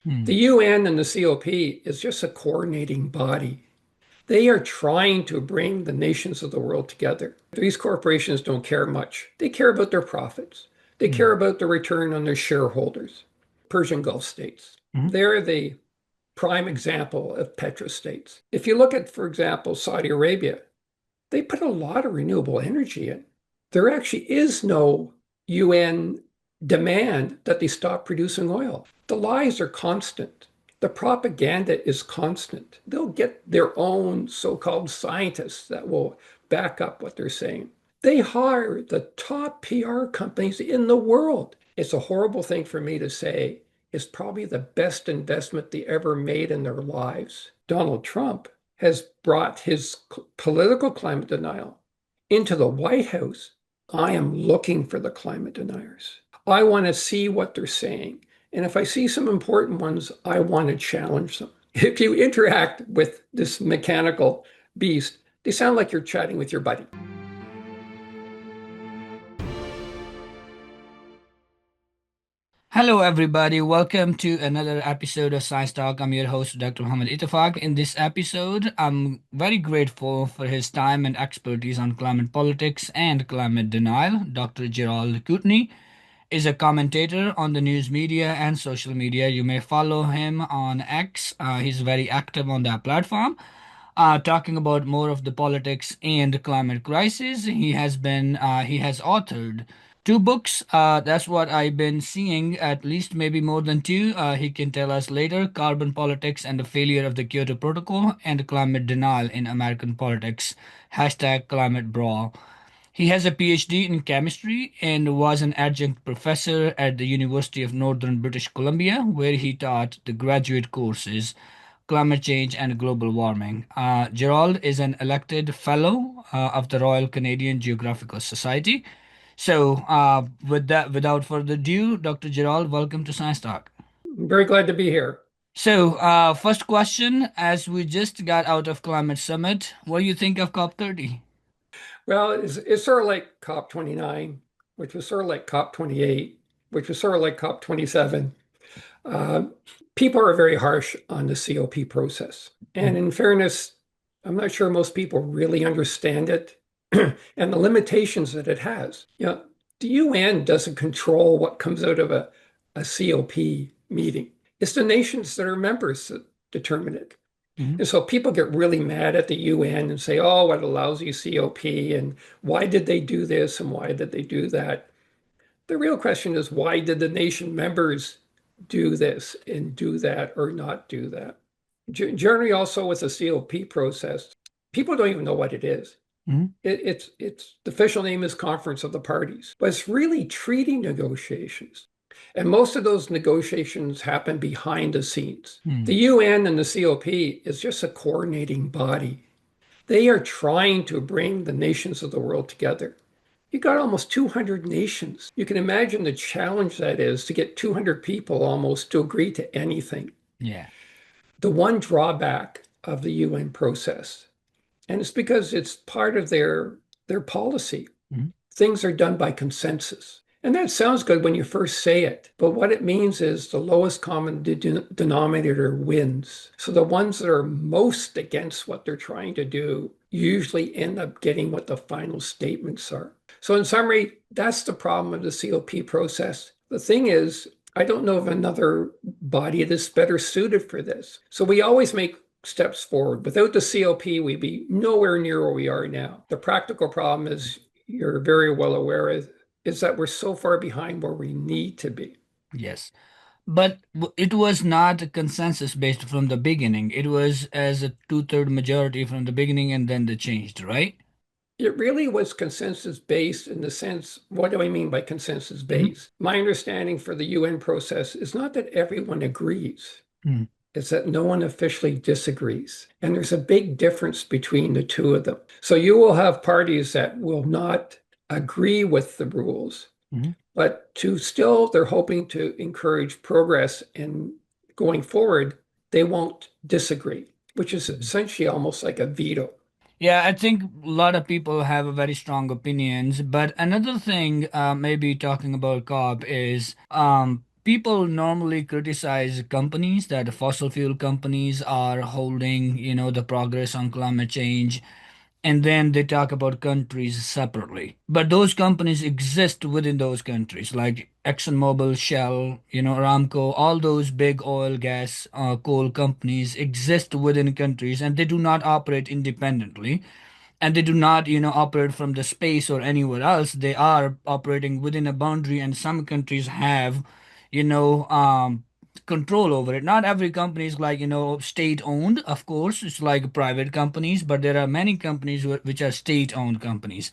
Hmm. The UN and the COP is just a coordinating body. They are trying to bring the nations of the world together. These corporations don't care much. They care about their profits. They care Hmm. about the return on their shareholders. Persian Gulf states. Hmm. They're the prime example of petrostates. If you look at, for example, Saudi Arabia, they put a lot of renewable energy in. There actually is no UN demand that they stop producing oil. The lies are constant. The propaganda is constant. They'll get their own so-called scientists that will back up what they're saying. They hire the top PR companies in the world. It's a horrible thing for me to say. It's probably the best investment they ever made in their lives. Donald Trump has brought his political climate denial into the White House. I am looking for the climate deniers. I want to see what they're saying. And if I see some important ones, I want to challenge them. If you interact with this mechanical beast, they sound like you're chatting with your buddy. Hello, everybody. Welcome to another episode of Science Talk. I'm your host, Dr. Muhammad Itafaq. In this episode, I'm very grateful for his time and expertise on climate politics and climate denial. Dr. Gerald Kutney is a commentator on the news media and social media. You may follow him on X. He's very active on that platform. Talking about more of the politics and the climate crisis. He has authored two books. That's what I've been seeing, at least maybe more than two. He can tell us later. Carbon Politics and the Failure of the Kyoto Protocol and Climate Denial in American Politics. Hashtag Climate Brawl. He has a PhD in chemistry and was an adjunct professor at the University of Northern British Columbia, where he taught the graduate courses Climate Change and Global Warming. Gerald is an elected fellow of the Royal Canadian Geographical Society. Without further ado, Dr. Gerald, welcome to Science Talk. I'm very glad to be here. First question, as we just got out of Climate Summit, what do you think of COP30? Well, it's sort of like COP29, which was sort of like COP28, which was sort of like COP27. Uh, People are very harsh on the COP process. And in fairness, I'm not sure most people really understand it and the limitations that it has. The UN doesn't control what comes out of a COP meeting. It's the nations that are members that determine it. Mhm. And so people get really mad at the UN and say, oh, what a lousy COP, and why did they do this and why did they do that? The real question is, why did the nation members do this and do that or not do that? Generally, also with the COP process, people don't even know what it is. Mhm. It's the official name is Conference of the Parties, but it's really treaty negotiations. And most of those negotiations happen behind the scenes. The Mhm. UN and the COP is just a coordinating body. They are trying to bring the nations of the world together. You got almost 200 nations. You can imagine the challenge that is to get 200 people almost to agree to anything. Yeah. The one drawback of the UN process, and it's because it's part of their policy, Mhm. things are done by consensus. And that sounds good when you first say it, but what it means is the lowest common denominator wins. So the ones that are most against what they're trying to do usually end up getting what the final statements are. So, in summary, that's the problem of the COP process. The thing is, I don't know of another body that's better suited for this. So, we always make steps forward. Without the COP, we'd be nowhere near where we are now. The practical problem is you're very well aware is that we're so far behind where we need to be. Yes. But it was not a consensus based from the beginning. It was as a two-third majority from the beginning and then they changed, right? It really was consensus based in the sense, what do I mean by consensus Hmm. based? My understanding for the UN process is not that everyone agrees, Hmm. it's that no one officially disagrees. And there's a big difference between the two of them. So you will have parties that will not agree with the rules, Hmm. but to still, they're hoping to encourage progress in going forward. They won't disagree, which is essentially almost like a veto. Yeah, I think a lot of people have a very strong opinions. But another thing, maybe talking about COP is people normally criticize companies that fossil fuel companies are holding, the progress on climate change, and then they talk about countries separately. But those companies exist within those countries, like ExxonMobil, Shell, Aramco, all those big oil, gas, coal companies exist within countries, and they do not operate independently, and they do not operate from the space or anywhere else. They are operating within a boundary, and some countries have you know control over it. Not every company is like state owned, of course. It's like private companies, but there are many companies which are state owned companies.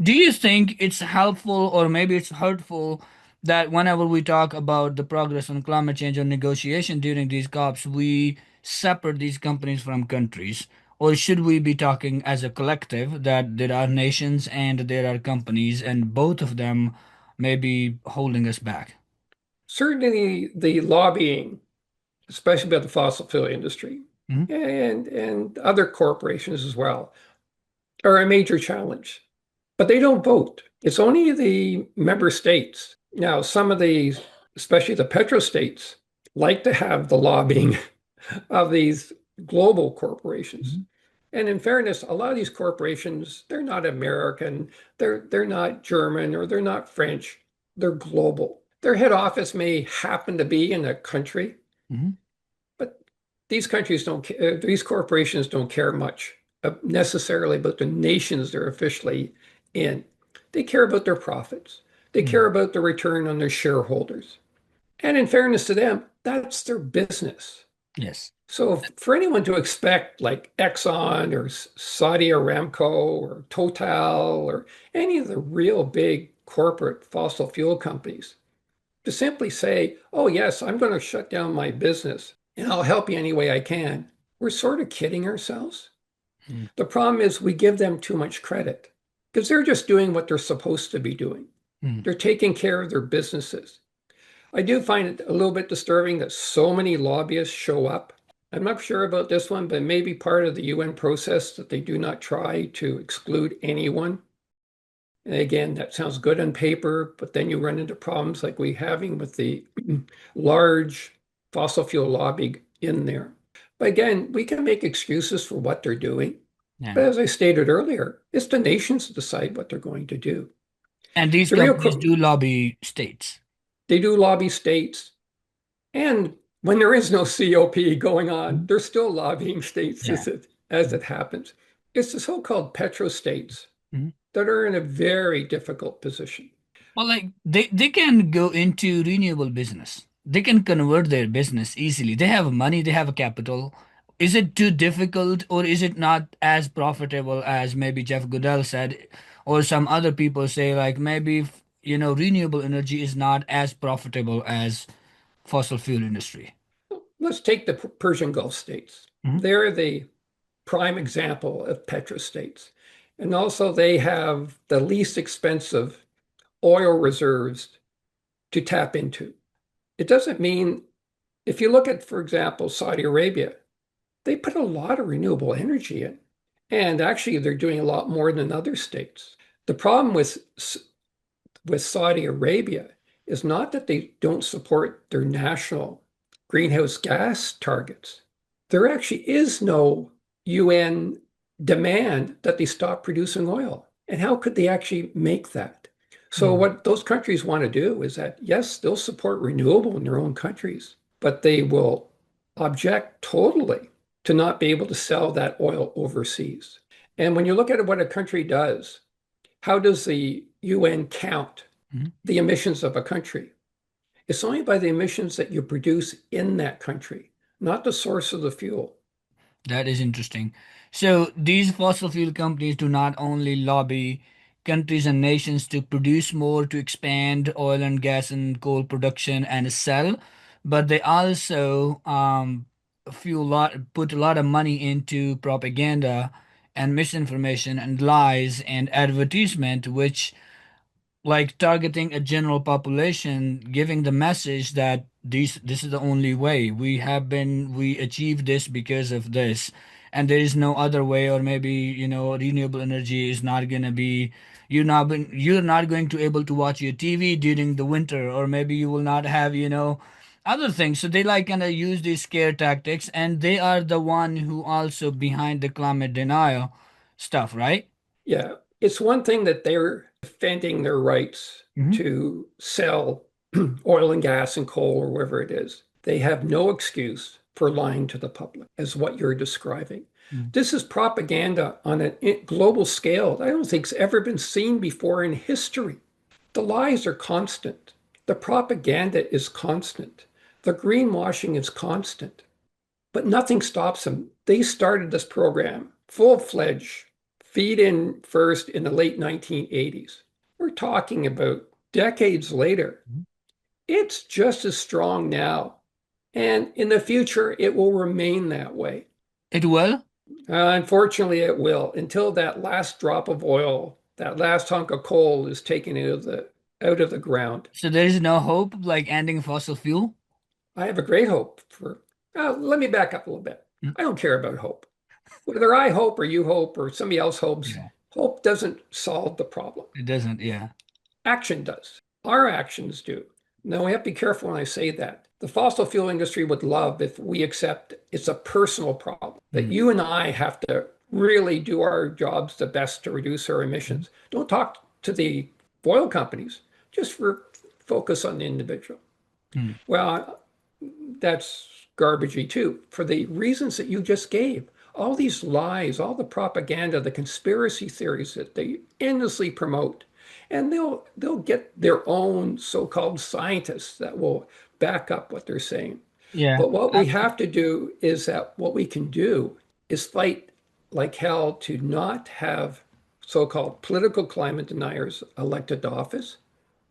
Do you think it's helpful or maybe it's hurtful that whenever we talk about the progress on climate change or negotiation during these COPs, we separate these companies from countries? Or should we be talking as a collective that there are nations and there are companies and both of them may be holding us back? Certainly, the lobbying, especially about the fossil fuel industry Mhm, and other corporations as well, are a major challenge. But they don't vote. It's only the member states. Now, some of these, especially the petrostates, like to have the lobbying of these global corporations. mhm, And in fairness, a lot of these corporations, they're not American, they're not German, or they're not French. They're global. Their head office may happen to be in a country, mhm, but these corporations don't care much necessarily about the nations they're officially in. They care about their profits. They care mhm. about the return on their shareholders. And in fairness to them, that's their business. Yes. So for anyone to expect like Exxon or Saudi Aramco or Total or any of the real big corporate fossil fuel companies to simply say, oh, yes, I'm going to shut down my business and I'll help you any way I can, we're sort of kidding ourselves. Mhm, The problem is we give them too much credit because they're just doing what they're supposed to be doing. mhm. They're taking care of their businesses. I do find it a little bit disturbing that so many lobbyists show up. I'm not sure about this one, but maybe part of the UN process that they do not try to exclude anyone. And again, that sounds good on paper, but then you run into problems like we're having with the large fossil fuel lobby in there. But again, we can make excuses for what they're doing. Yeah. But as I stated earlier, it's the nations that decide what they're going to do. And these The real, companies do lobby states. they do lobby states. And when there is no COP going on, Mhm. they're still lobbying states Yeah. as it happens. It's the so-called petrostates Mhm. that are in a very difficult position. Well, like they can go into renewable business. They can convert their business easily. They have money, they have a capital. Is it too difficult or is it not as profitable as maybe Jeff Goodell said or some other people say like maybe renewable energy is not as profitable as fossil fuel industry. Let's take the Persian Gulf states. Mhm. They're the prime example of petrostates. And also they have the least expensive oil reserves to tap into. It doesn't mean, if you look at, for example, Saudi Arabia, they put a lot of renewable energy in. And actually, they're doing a lot more than other states. The problem with Saudi Arabia is not that they don't support their national greenhouse gas targets. There actually is no UN demand that they stop producing oil. And how could they actually make that? So, Mhm. what those countries want to do is that, yes, they'll support renewable in their own countries, but they will object totally to not be able to sell that oil overseas. And when you look at what a country does, how does the UN count Mhm. the emissions of a country? It's only by the emissions that you produce in that country, not the source of the fuel. That is interesting. So these fossil fuel companies do not only lobby countries and nations to produce more, to expand oil and gas and coal production and sell, but they also put a lot of money into propaganda and misinformation and lies and advertisement, which like targeting a general population, giving the message that this is the only way. We achieved this because of this, and there is no other way, or maybe renewable energy is not gonna be, you're not going to able to watch your TV during the winter, or maybe you will not have, other things. So they like kind of use these scare tactics, and they are the one who also behind the climate denial stuff, right? Yeah, it's one thing that they're defending their rights Hmm. to sell oil and gas and coal or whatever it is. They have no excuse for lying to the public, as what you're describing. This is propaganda on a global scale that I don't think's ever been seen before in history. The lies are constant. The propaganda is constant. The greenwashing is constant. But nothing stops them. They started this program full-fledged, feed in first in the late 1980s. We're talking about decades later. It's just as strong now. And in the future, it will remain that way. It will. Unfortunately, it will until that last drop of oil, that last hunk of coal is taken out of the ground. So there is no hope like ending fossil fuel. I have a great hope for. Let me back up a little bit. Mm. I don't care about hope. Whether I hope or you hope or somebody else hopes, Yeah, hope doesn't solve the problem. it doesn't. Yeah. Action does. Our actions do. Now, we have to be careful when I say that. The fossil fuel industry would love if we accept it's a personal problem, that Mm. you and I have to really do our jobs the best to reduce our Mm. emissions. Don't talk to the oil companies, just focus on the individual. Mm. Well, that's garbagey too, for the reasons that you just gave. All these lies, all the propaganda, the conspiracy theories that they endlessly promote. And they'll get their own so-called scientists that will back up what they're saying. Yeah. But what we have to do is that what we can do is fight like hell to not have so-called political climate deniers elected to office.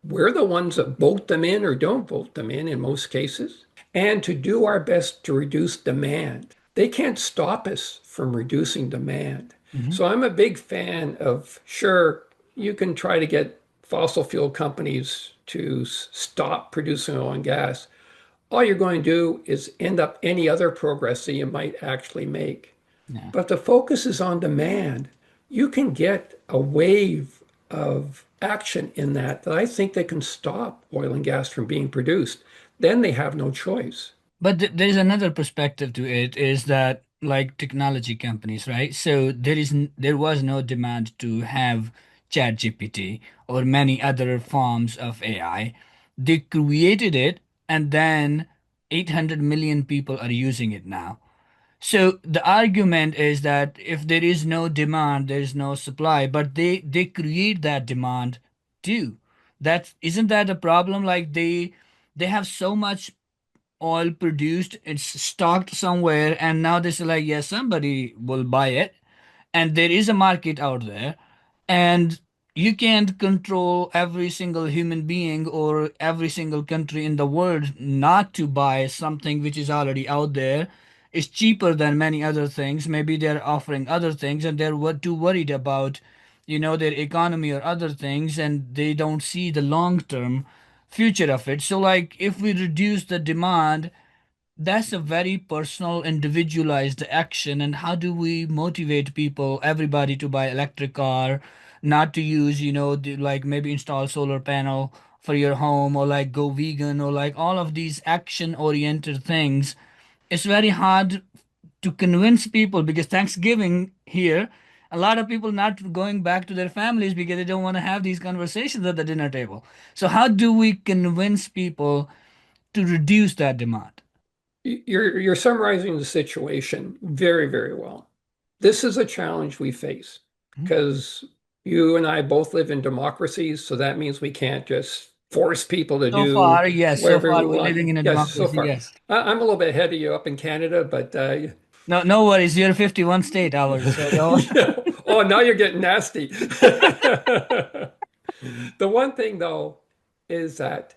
We're the ones that vote them in or don't vote them in most cases, and to do our best to reduce demand. They can't stop us from reducing demand. Mhm. So I'm a big fan of, sure, you can try to get fossil fuel companies to stop producing oil and gas. All you're going to do is end up any other progress that you might actually make. Yeah. But the focus is on demand. You can get a wave of action in that I think they can stop oil and gas from being produced. Then they have no choice. But there's another perspective to it is that like technology companies, right? So there was no demand to have ChatGPT or many other forms of AI. They created it, and then 800 million people are using it now. So the argument is that if there is no demand, there is no supply, but they create that demand too. That isn't that a problem? Like they have so much oil produced, it's stocked somewhere, and now they say like, yes, somebody will buy it, and there is a market out there, and you can't control every single human being or every single country in the world not to buy something which is already out there. It's cheaper than many other things. Maybe they're offering other things, and they're too worried about, their economy or other things, and they don't see the long term future of it. So like if we reduce the demand, that's a very personal, individualized action. And how do we motivate people, everybody, to buy electric car, not to use, like maybe install solar panel for your home, or like go vegan, or like all of these action-oriented things? It's very hard to convince people because Thanksgiving here, a lot of people not going back to their families because they don't want to have these conversations at the dinner table. So how do we convince people to reduce that demand? You're summarizing the situation very, very well. This is a challenge we face because you and I both live in democracies, so that means we can't just force people to So do far, yes. So whatever we far, we're want. living in a Yes, so democracy. far. Yes. I'm a little bit ahead of you up in Canada, but No, no worries. You're 51 state hours. So don't. yeah. Oh, now you're getting nasty. The one thing, though, is that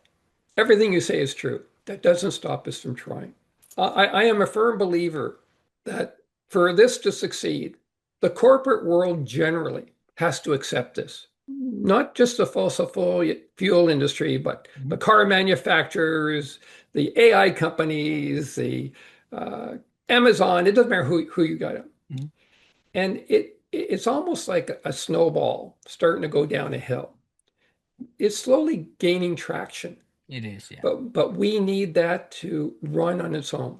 everything you say is true. That doesn't stop us from trying. I am a firm believer that for this to succeed, the corporate world generally has to accept this. Not just the fossil fuel industry, but the Mhm. car manufacturers, the AI companies, the uh, Amazon. It doesn't matter who you got. Mhm. And it it's almost like a snowball starting to go down a hill. It's slowly gaining traction, It is, yeah. but we need that to run on its own.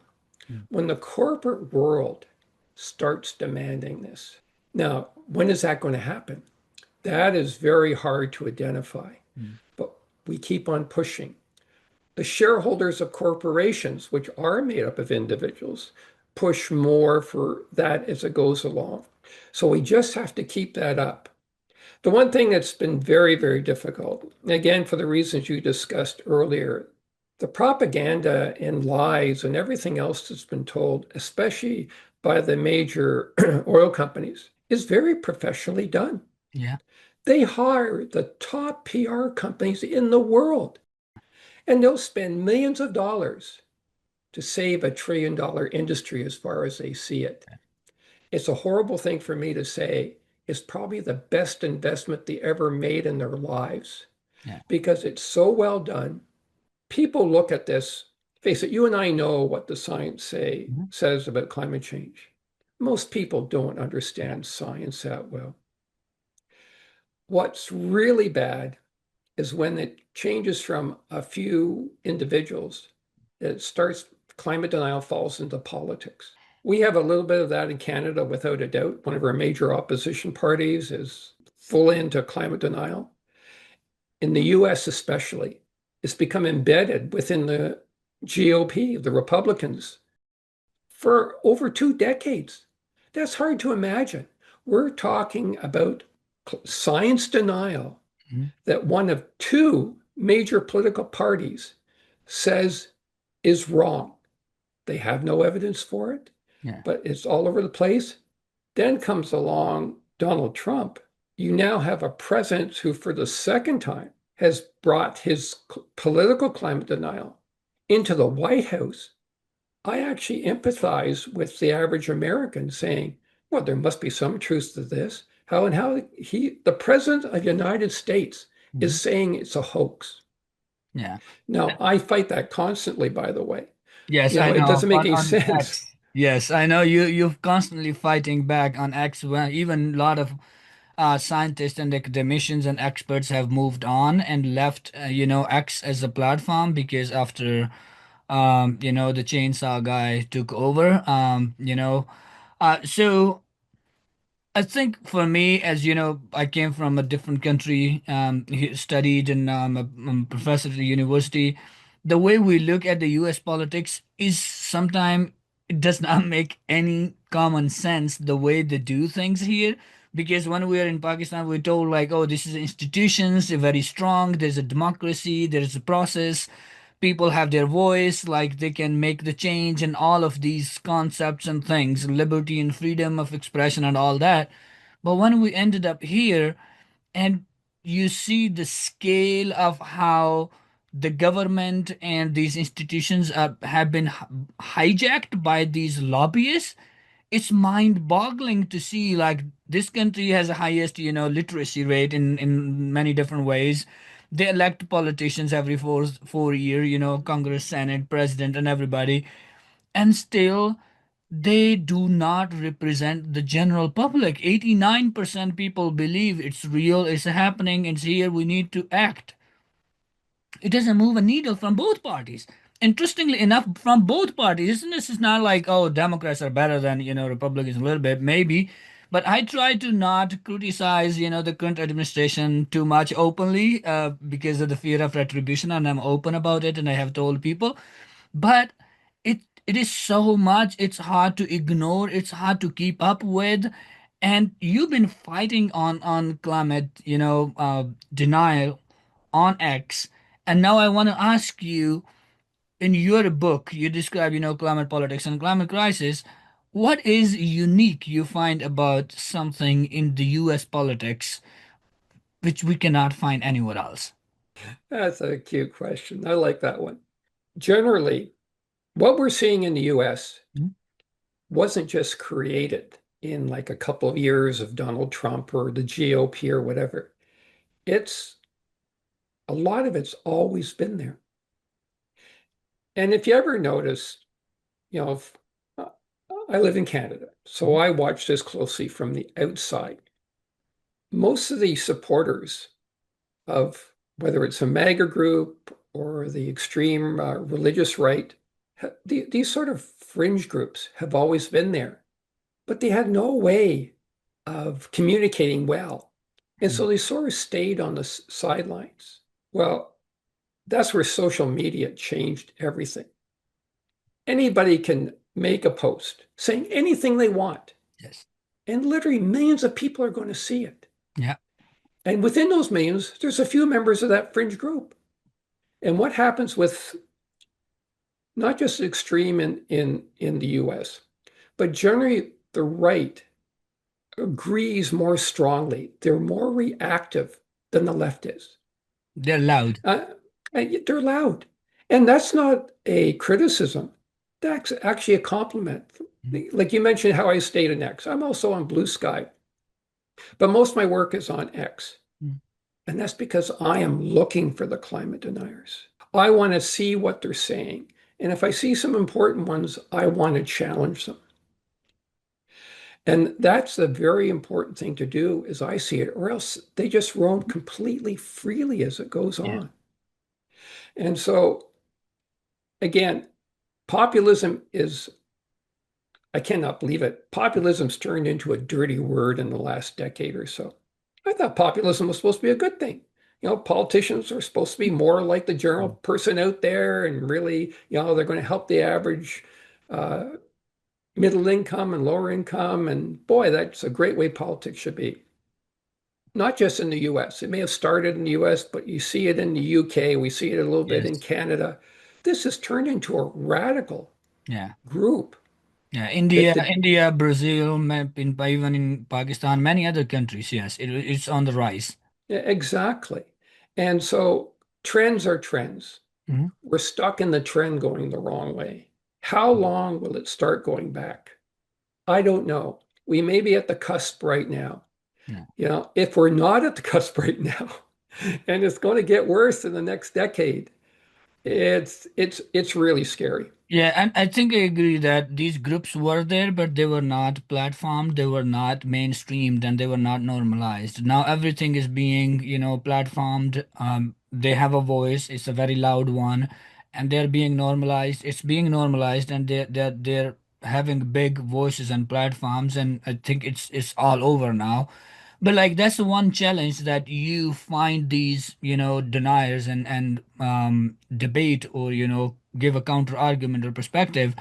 Mm, When the corporate world starts demanding this, now, when is that going to happen? That is very hard to identify, mm, but we keep on pushing. The shareholders of corporations, which are made up of individuals, push more for that as it goes along. So we just have to keep that up. The one thing that's been very, very difficult, again, for the reasons you discussed earlier, the propaganda and lies and everything else that's been told, especially by the major oil companies, is very professionally done. yeah, They hire the top PR companies in the world, and they'll spend millions of dollars to save $1 trillion industry as far as they see it. It's a horrible thing for me to say. It's probably the best investment they ever made in their lives yeah. because it's so well done. People look at this, face it, you and I know what the science Mhm. says about climate change. Most people don't Yeah, understand science that well. What's really bad is when it changes from a few individuals, it starts, climate denial falls into politics. We have a little bit of that in Canada, without a doubt. One of our major opposition parties is full into climate denial. In the US, especially, it's become embedded within the GOP, the Republicans, for over 2 decades. That's hard to imagine. We're talking about science denial mhm, that one of two major political parties says is wrong. They have no evidence for it, yeah, but it's all over the place. Then comes along Donald Trump. You now have a president who, for the second time, has brought his political climate denial into the White House. I actually empathize with the average American saying, well, there must be some truth to this. The president of the United States mhm, is saying it's a hoax. yeah. Now, I fight that constantly, by the way. Yes, You I know, it know. doesn't make any On sense. X. Yes, I know you're constantly fighting back on X when even a lot of scientists and academicians and experts have moved on and left X as a platform because after the chainsaw guy took over. So I think for me, as you know, I came from a different country, studied, and I'm a professor at the university. The way we look at the U.S. politics is sometimes it does not make any common sense the way they do things here. Because when we are in Pakistan, we're told like, oh, this is institutions, they're very strong. There's a democracy, there's a process. People have their voice, like they can make the change, and all of these concepts and things, liberty and freedom of expression, and all that. But when we ended up here, and you see the scale of how the government and these institutions have been hijacked by these lobbyists, it's mind-boggling to see like this country has the highest literacy rate in many different ways. They elect politicians every four year, Congress, Senate, president, and everybody, and still they do not represent the general public. 89% people believe it's real, it's happening, it's here, we need to act. It doesn't move a needle from both parties. Interestingly enough, from both parties, isn't this? Is not like, oh, Democrats are better than Republicans a little bit, maybe. But I try to not criticize the current administration too much openly, because of the fear of retribution, and I'm open about it, and I have told people. But it is so much. It's hard to ignore. It's hard to keep up with. And you've been fighting on climate, denial on X. And now I want to ask you, in your book, you describe, climate politics and climate crisis. What is unique you find about something in the US politics which we cannot find anywhere else? That's a cute question. I like that one. Generally, what we're seeing in the US Mhm. wasn't just created in like a couple of years of Donald Trump or the GOP or whatever. It's a lot of it's always been there. And if you ever notice, you know, I live in Canada, so Mhm. I watch this closely from the outside. Most of the supporters of whether it's a MAGA group or the extreme religious right, these sort of fringe groups have always been there, but they had no way of communicating well. And so they sort of stayed on the sidelines. Well, that's where social media changed everything. Anybody can make a post saying anything they want, Yes. and literally millions of people are going to see it. Yeah. And within those millions, there's a few members of that fringe group. And what happens with not just extreme in the US, but generally the right agrees more strongly. They're more reactive than the left is. They're loud. Uh, and they're loud. And that's not a criticism. That's actually a compliment. Mhm. Like you mentioned how I stayed in X. I'm also on Blue Sky, but most of my work is on X. Mhm. And that's because I am looking for the climate deniers. I want to see what they're saying. And if I see some important ones, I want to challenge them. And that's a very important thing to do as I see it, or else they just roam completely freely as it goes Yeah. on. And so, again, populism is, I cannot believe it. Populism's turned into a dirty word in the last decade or so. I thought populism was supposed to be a good thing. Politicians are supposed to be more like the general person out there and really, they're going to help the average uh, middle income and lower income. And boy, that's a great way politics should be. Not just in the US. It may have started in the US, but you see it in the UK. We see it a little bit in Yes. Canada. This has turned into a radical Yeah. group Yeah. that India, the India, Brazil, even in Pakistan, many other countries. Yes, it's on the rise. Yeah, exactly. And so trends are trends. Hmm. We're stuck in the trend going the wrong way. How long will it start going back? I don't know. We may be at the cusp right now. Yeah. If we're not at the cusp right now, and it's going to get worse in the next decade, it's really scary. Yeah, and I think I agree that these groups were there, but they were not platformed, they were not mainstreamed, and they were not normalized. Now everything is being, platformed. They have a voice, it's a very loud one, and they're being normalized. It's being normalized, and they're having big voices and platforms, and I think it's all over now. But like that's the one challenge that you find these, deniers and debate or give a counter argument or perspective.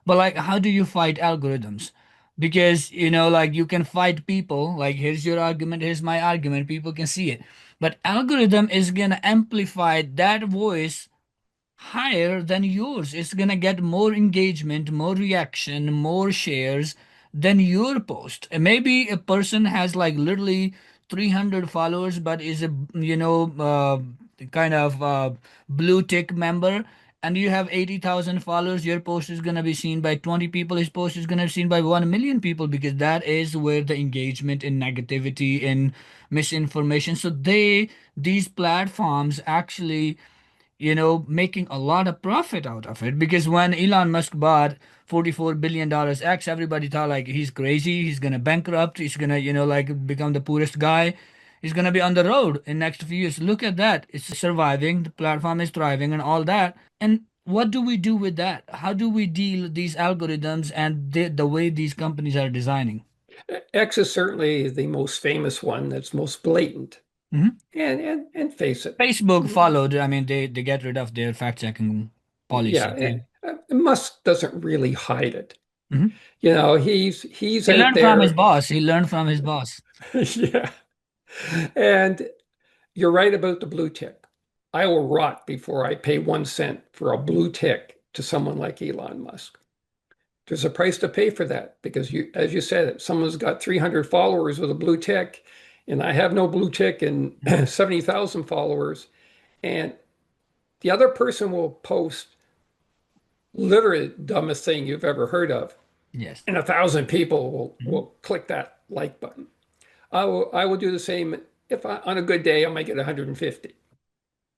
But like, how do you fight algorithms? Because like you can fight people. Like here's your argument, here's my argument. People can see it, but algorithm is gonna amplify that voice higher than yours. It's gonna get more engagement, more reaction, more shares than your post. And maybe a person has like literally 300 followers, but is a kind of blue tick member. And you have 80,000 followers, your post is going to be seen by 20 people, his post is going to be seen by 1 million people because that is where the engagement in negativity, in misinformation. So these platforms actually making a lot of profit out of it because when Elon Musk bought $44 billion X, everybody thought like he's crazy, he's gonna bankrupt, he's gonna, like become the poorest guy. He's gonna be on the road in next few years. Look at that. It's surviving, the platform is thriving and all that. And what do we do with that? How do we deal these algorithms and the way these companies are designing? X is certainly the most famous one that's most blatant. Mhm. And face it, Facebook followed. I mean, they get rid of their fact checking policy. yeah, Musk doesn't really hide it. Mhm. He's He out learned from his there. boss. He learned from his boss. Yeah. And you're right about the blue tick. I will rot before I pay 1 cent for a blue tick to someone like Elon Musk. There's a price to pay for that because as you said, if someone's got 300 followers with a blue tick, and I have no blue tick and Mhm. 70,000 followers, and the other person will post literally the dumbest thing you've ever heard of, Yes. and 1,000 people will Mhm. click that like button. I will do the same if on a good day I might get 150.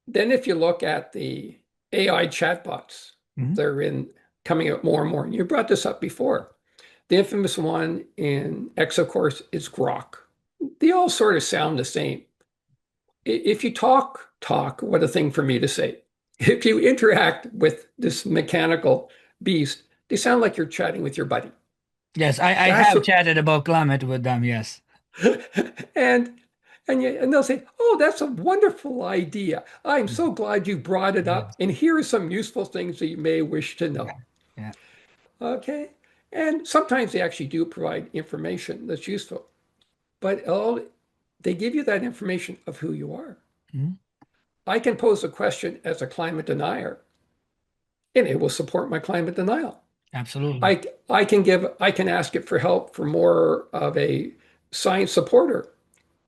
Then if you look at the AI chatbots, Mhm. they're in coming out more and more. And you brought this up before. The infamous one in X, of course, is grok. They all sort of sound the same. If you talk, what a thing for me to say. If you interact with this mechanical beast, they sound like you're chatting with your buddy. Yes, I That's have what, chatted about climate with them. Yes. and and they'll say, "Oh, that's a wonderful idea. I'm Mm. so glad you brought it up. Yes. And here are some useful things that you may wish to Yeah. know." Yeah. Okay. And sometimes they actually do provide information that's useful, but they give you that information of who you are. Mhm. I can pose a question as a climate denier, and it will support my climate denial. Absolutely. I can ask it for help for more of a science supporter.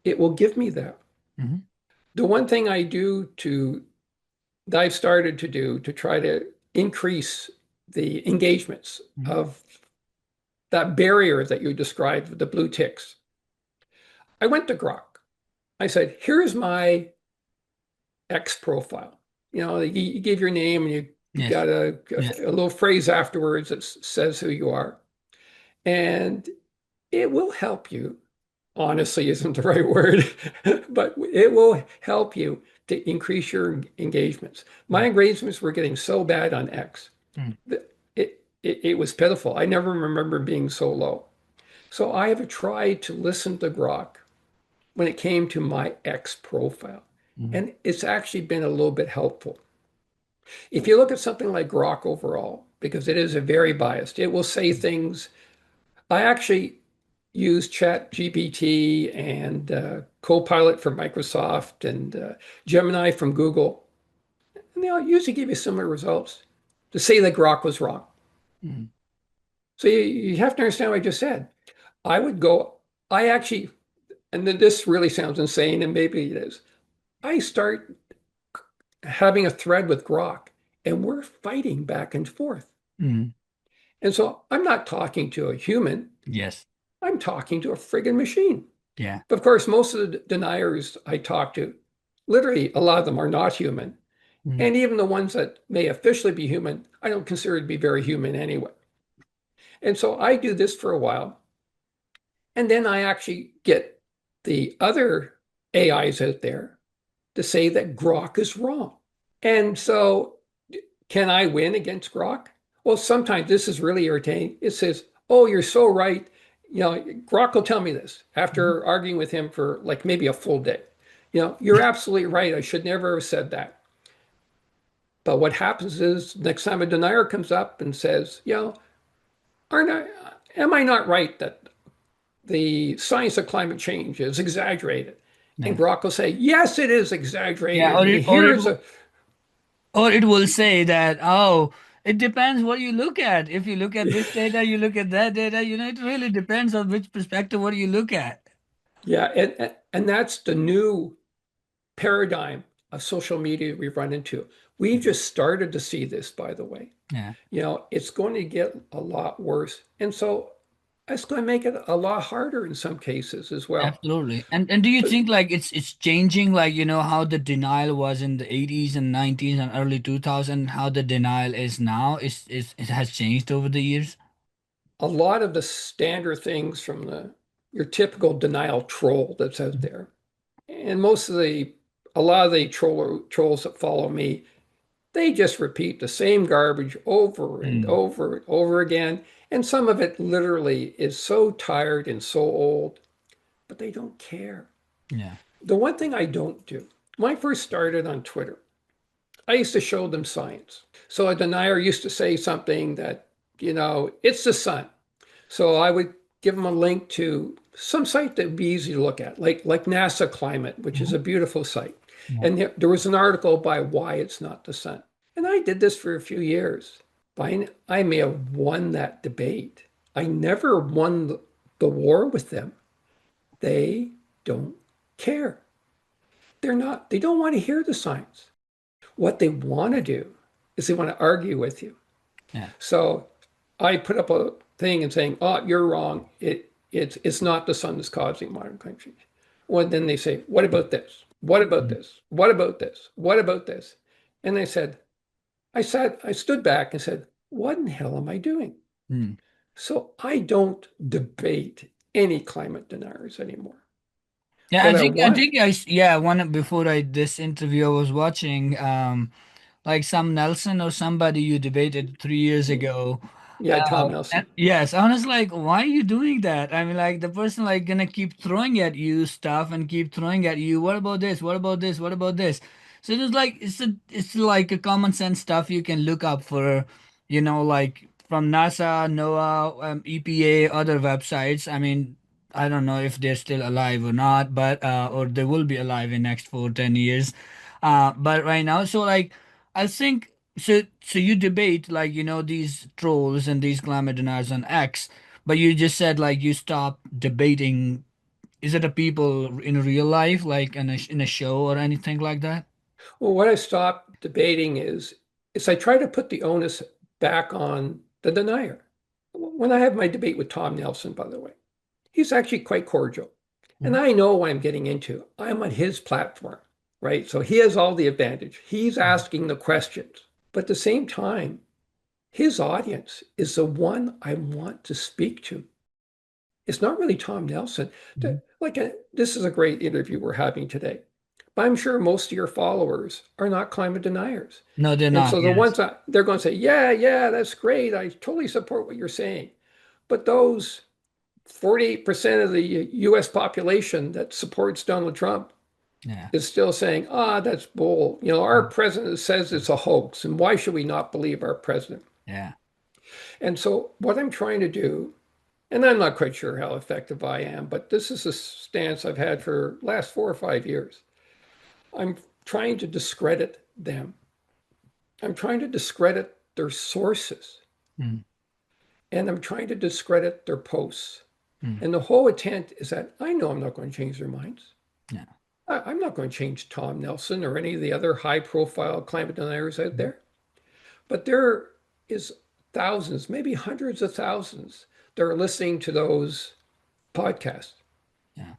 It will give me that. Hmm. The one thing I do to that I've started to do to try to increase the engagements Hmm. of that barrier that you described with the blue ticks. I went to Grok. I said, here's my X profile. You give your name and you Yes. got Yes. a little phrase afterwards that says who you are. And it will help you. Honestly, isn't the right word, but it will help you to increase your engagements. My engagements were getting so bad on X. Mm. It was pitiful. I never remember being so low. So I have tried to listen to Grok when it came to my X profile. Mm. And it's actually been a little bit helpful. If you look at something like Grok overall, because it is a very biased, it will say things. I actually use Chat GPT and Copilot from Microsoft and Gemini from Google, and they'll usually give you similar results to say that Grok was wrong. Mm. So you have to understand what I just said. I would go, I actually, and then this really sounds insane, and maybe it is. I start having a thread with Grok, and we're fighting back and forth. Mm. And so I'm not talking to a human, Yes. I'm talking to a friggin' machine. Yeah. Of course, most of the deniers I talk to, literally, a lot of them are not human. Mm. And even the ones that may officially be human, I don't consider to be very human anyway. And so I do this for a while. And then I actually get the other AIs out there to say that Grok is wrong. And so, can I win against Grok? Well, sometimes this is really irritating. It says, "Oh, you're so right." Grok will tell me this Mhm. after arguing with him for like maybe a full day. You're absolutely right. I should never have said that. But what happens is next time a denier comes up and says, aren't I, am I not right that the science of climate change is exaggerated? And Yes. Grok will say, yes, it is Yeah. exaggerated. Here's a, Or it will say that, oh, it depends what you look at. If you look at this data, you look at that data, it really depends on which perspective what you look at. yeah, and that's the new paradigm of social media we've run into. We've Mhm. just started to see this, by the way. Yeah, It's going to get a lot worse. And so it's going to make it a lot harder in some cases as well. absolutely. And do you But think like it's changing like how the denial was in the 80s and 90s and early 2000, how the denial is now is it has changed over the years? a lot of the standard things from your typical denial troll that's out there, and a lot of the trolls that follow me, they just repeat the same garbage over and Mm. over and over again. And some of it literally is so tired and so old, but they don't care. Yeah. The one thing I don't do, when I first started on Twitter, I used to show them science. So a denier used to say something that, it's the sun. So I would give them a link to some site that would be easy to look at, like NASA Climate, which is Mhm. a beautiful site. Yeah. And there was an article by Why It's Not the Sun. And I did this for a few years. I may have won that debate. I never won the war with them. They don't care. They don't want to hear the science. What they want to do is they want to argue with you. Yeah. So I put up a thing and saying, "Oh, you're wrong. It's not the sun that's causing modern climate change." Well, then they say, "What about this? What about Mm. this? What about this? What about this?" And I stood back and said, "What in hell am I doing?" Mm. So I don't debate any climate deniers anymore. Yeah, What I want, yeah, one before this interview I was watching, like some Nelson or somebody you debated 3 years ago. yeah, Tom Nelson. Yes, I was like, why are you doing that? I mean, like the person like gonna keep throwing at you stuff and keep throwing at you. What about this? What about this? What about this? So it was like it's like a common sense stuff you can look up for, like from NASA, NOAA, EPA, other websites. I mean, I don't know if they're still alive or not, but or they will be alive in next 4, 10 years. But right now, so like I think so you debate like these trolls and these climate deniers on X, but you just said like you stop debating. Is it a people in real life, like in a show or anything like that? Well, what I stopped debating is I try to put the onus back on the denier. When I have my debate with Tom Nelson, by the way, he's actually quite cordial. And Mhm. I know what I'm getting into. I'm on his platform, right? So he has all the advantage. He's asking the questions. But at the same time, his audience is the one I want to speak to. It's not really Tom Nelson. Mhm. This is a great interview we're having today. But I'm sure most of your followers are not climate deniers. No, they're And not. so the Yes. ones that they're going to say, yeah, yeah, that's great. I totally support what you're saying. But those 48% of the US population that supports Donald Trump Yeah. is still saying, that's bull. Our Mhm. president says it's a hoax. And why should we not believe our president? Yeah. And so what I'm trying to do, and I'm not quite sure how effective I am, but this is a stance I've had for the last 4 or 5 years. I'm trying to discredit them. I'm trying to discredit their sources, Mm. and I'm trying to discredit their posts. Mm. And the whole intent is that I know I'm not going to change their minds. Yeah. I'm not going to change Tom Nelson or any of the other high profile climate deniers out Mhm. there. But there is thousands, maybe hundreds of thousands that are listening to those podcasts. Yeah.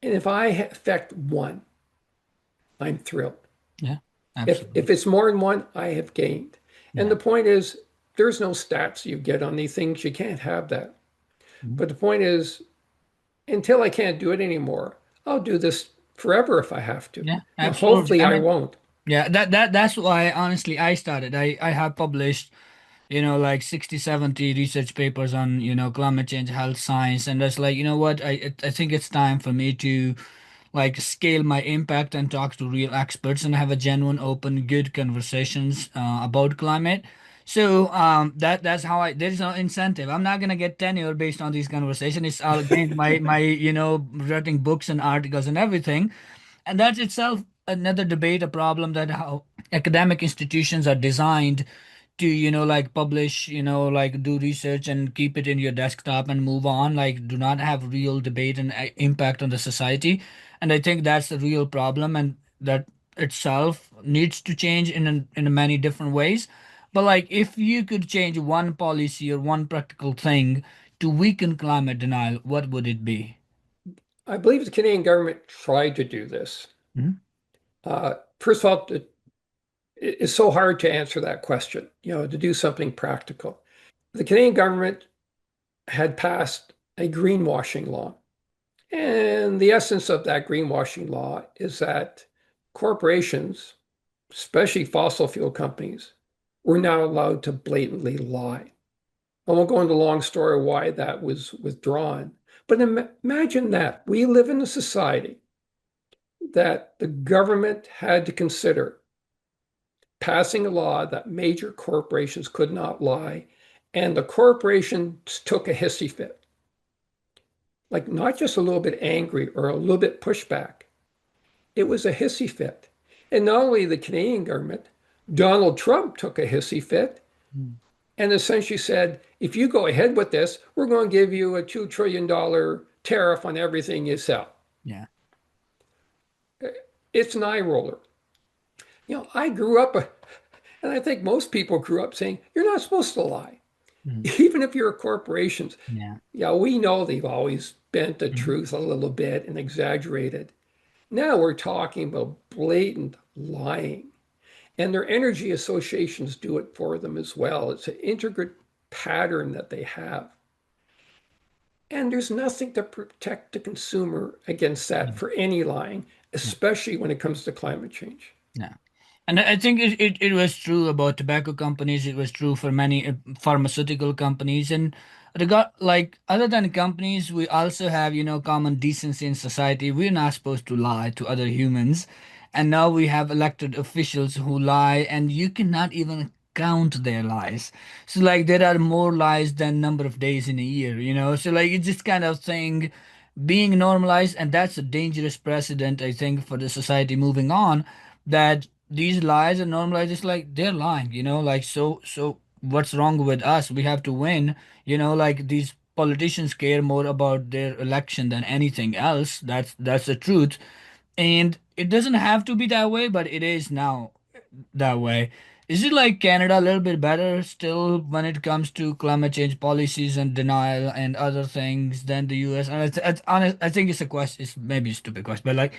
And if I affect one, I'm thrilled. Yeah. If Absolutely. it's more than one, I have gained. And Yeah. the point is, there's no stats you get on these things. You can't have that. Mhm. But the point is, until I can't do it anymore, I'll do this forever if I have to. Yeah. Now, Absolutely. hopefully, I I mean, won't. yeah. That's why honestly I started. I have published like 60, 70 research papers on, climate change, health science. And that's like, you know what? I think it's time for me to like scale my impact and talk to real experts and have a genuine, open, good conversations about climate. So that's how there is no incentive. I'm not gonna get tenure based on these conversations. It's all against my writing books and articles and everything. And that's itself another debate, a problem that how academic institutions are designed to, like publish, like do research and keep it in your desktop and move on, like do not have real debate and impact on the society. And I think that's the real problem, and that itself needs to change in many different ways. But like if you could change one policy or one practical thing to weaken climate denial, what would it be? I believe the Canadian government tried to do this. Mhm. First of all, it's so hard to answer that question, to do something practical. The Canadian government had passed a greenwashing law. And the essence of that greenwashing law is that corporations, especially fossil fuel companies, were not allowed to blatantly lie. I won't go into the long story why that was withdrawn. But imagine that we live in a society that the government had to consider passing a law that major corporations could not lie, and the corporations took a hissy fit, like not just a little bit angry or a little bit pushback. It was a hissy fit. And not only the Canadian government, Donald Trump took a hissy fit Mm. and essentially said, if you go ahead with this, we're going to give you a $2 trillion tariff on everything you sell. Yeah. It's an eye roller. I grew up, and I think most people grew up saying, you're not supposed to lie. Mm. Even if you're corporations, Yeah. we know they've always bent the Mhm. truth a little bit and exaggerated. Now we're talking about blatant lying. And their energy associations do it for them as well. It's an intricate pattern that they have. And there's nothing to protect the consumer against that Yeah. for any lying, Yeah. especially when it comes to climate change. Yeah. And I think it was true about tobacco companies. It was true for many pharmaceutical companies. And like other than companies, we also have, common decency in society. We're not supposed to lie to other humans. And now we have elected officials who lie, and you cannot even count their lies. So like there are more lies than number of days in a year. So like it's just kind of thing being normalized, and that's a dangerous precedent, I think, for the society moving on, that these lies are normalized. It's like they're lying, like so what's wrong with us? We have to win, like these politicians care more about their election than anything else. That's the truth. And it doesn't have to be that way, but it is now that way. Is it like Canada a little bit better still when it comes to climate change policies and denial and other things than the US? And I think it's a question. It's maybe a stupid question, but like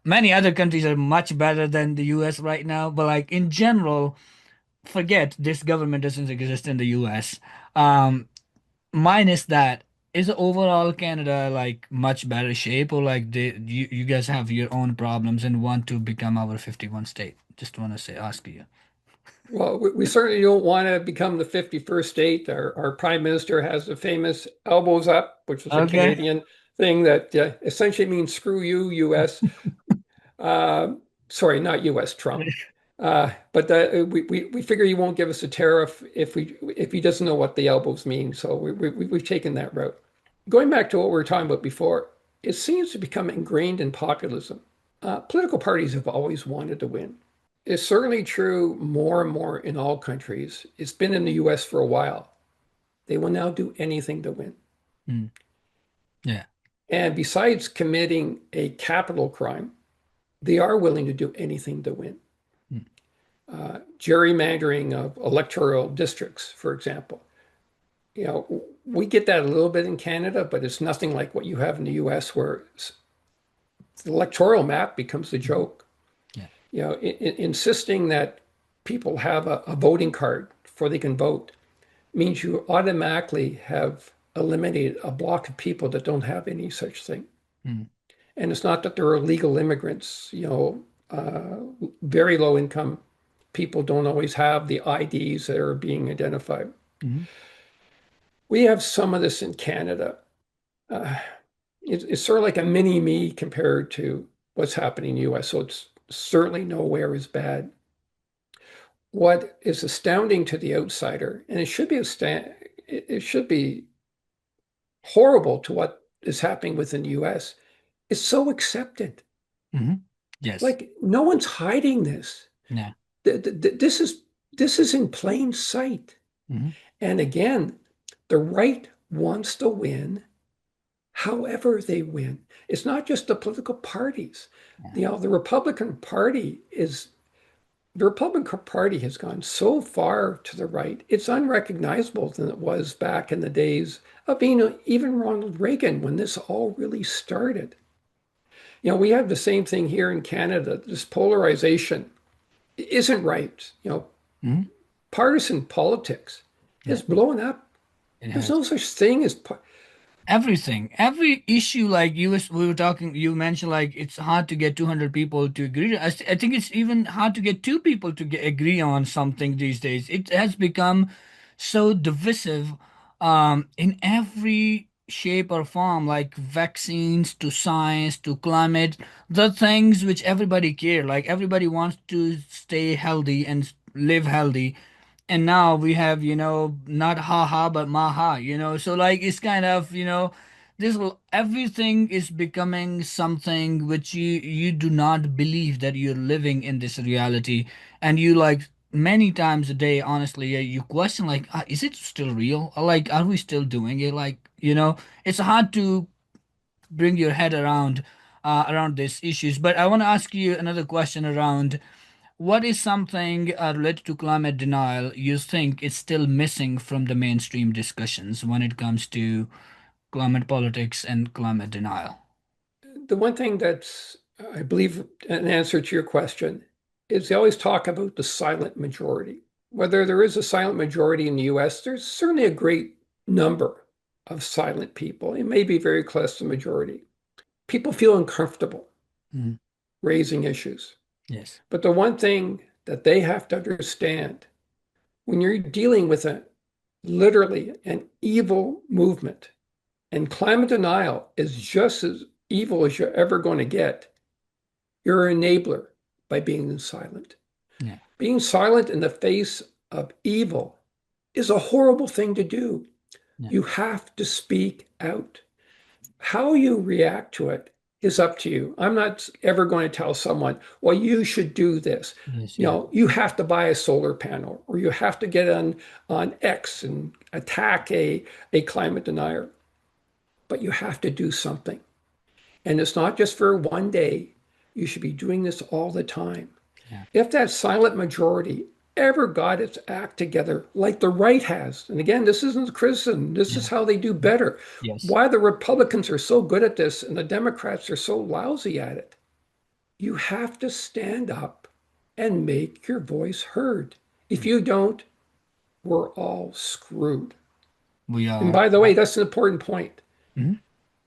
many other countries are much better than the US right now. But like in general, forget this government doesn't exist in the US. Um, Minus that, is overall Canada like much better shape, or like you guys have your own problems and want to become our 51 state? Just want to say, ask you. Well, we certainly don't want to become the 51st state. Our prime minister has the famous elbows up, which is a Okay. Canadian thing that essentially means screw you, US. Uh, sorry, not US, Trump. But we figure he won't give us a tariff if he doesn't know what the elbows mean. So we've taken that route. Going back to what we were talking about before, it seems to become ingrained in populism. Political parties have always wanted to win. It's certainly true more and more in all countries. It's been in the US for a while. They will now do anything to win. Mm, yeah. And besides committing a capital crime, they are willing to do anything to win. Mm, Gerrymandering of electoral districts, for example. We get that a little bit in Canada, but it's nothing like what you have in the US where the electoral map becomes a mhm, joke. yeah. Insisting that people have a voting card before they can vote means you automatically have eliminated a block of people that don't have any such thing. Mm, And it's not that they're illegal immigrants, very low income people don't always have the IDs that are being identified. mhm, We have some of this in Canada. Uh, it's sort of like a mini me compared to what's happening in the US. So it's certainly nowhere as bad. What is astounding to the outsider, and it should be horrible to what is happening within the US, is so accepted. mhm. Yes. Like no one's hiding this. Yeah. This is in plain sight. Mhm, And again, the right wants to win however they win. It's not just the political parties. yeah. The Republican Party has gone so far to the right, it's unrecognizable than it was back in the days of even Ronald Reagan when this all really started. We have the same thing here in Canada. This polarization isn't right. Mhm, Partisan politics yeah. has blown up. It There's has. no such thing as Everything, every issue, like we were talking, you mentioned like it's hard to get 200 people to agree. I think it's even hard to get two people to agree on something these days. It has become so divisive, in every shape or form, like vaccines to science to climate, the things which everybody care, like everybody wants to stay healthy and live healthy. And now we have, not haha but maha. So like it's kind of, everything is becoming something which you do not believe that you're living in this reality. And you like many times a day, honestly, you question like, is it still real? Or like, are we still doing it? Like, it's hard to bring your head around these issues. But I want to ask you another question around, what is something related to climate denial you think is still missing from the mainstream discussions when it comes to climate politics and climate denial? the one thing that's, I believe, an answer to your question is they always talk about the silent majority. whether there is a silent majority in the US, there's certainly a great number of silent people. It may be very close to the majority. People feel uncomfortable Mhm. raising issues. Yes. But the one thing that they have to understand when you're dealing with a literally an evil movement, and climate denial is just as evil as you're ever going to get, you're an enabler by being silent. Yeah. Being silent in the face of evil is a horrible thing to do. Yeah. You have to speak out. How you react to it is up to you. I'm not ever going to tell someone, well, you should do this. Yes. You Yeah. know, you have to buy a solar panel or you have to get on X and attack a climate denier. But you have to do something. And it's not just for one day. You should be doing this all the time. Yeah. If that silent majority ever got its act together, like the right has, and again, this isn't criticism, this is Yeah. how they do better. Yes. Why the Republicans are so good at this and the Democrats are so lousy at it. You have to stand up and make your voice heard. If Mm. you don't, we're all screwed. We And are. by the way, that's an important point. Mhm.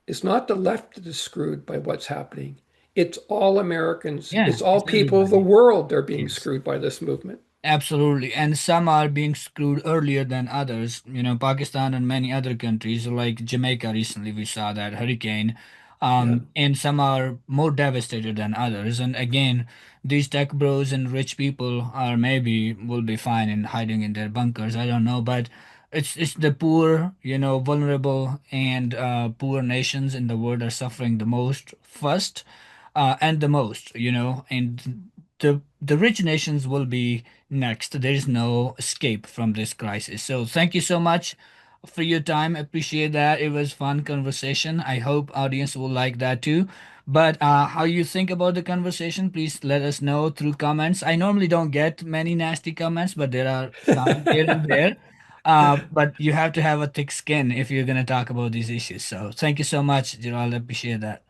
It's not the left that is screwed by what's happening. It's all Americans. Yeah. It's all It's people of the everybody. world that are being Yes. screwed by this movement. Absolutely. And some are being screwed earlier than others. Pakistan and many other countries, like Jamaica recently, we saw that hurricane. Yeah. And some are more devastated than others. And again, these tech bros and rich people are maybe will be fine in hiding in their bunkers. I don't know. But it's the poor, vulnerable and poor nations in the world are suffering the most first, and the most, and the rich nations will be next. There is no escape from this crisis. So thank you so much for your time. Appreciate that. It was fun conversation. I hope audience will like that too. But how you think about the conversation, please let us know through comments. I normally don't get many nasty comments, but there are some here and there. But you have to have a thick skin if you're going to talk about these issues. So thank you so much, Gerald. Appreciate that.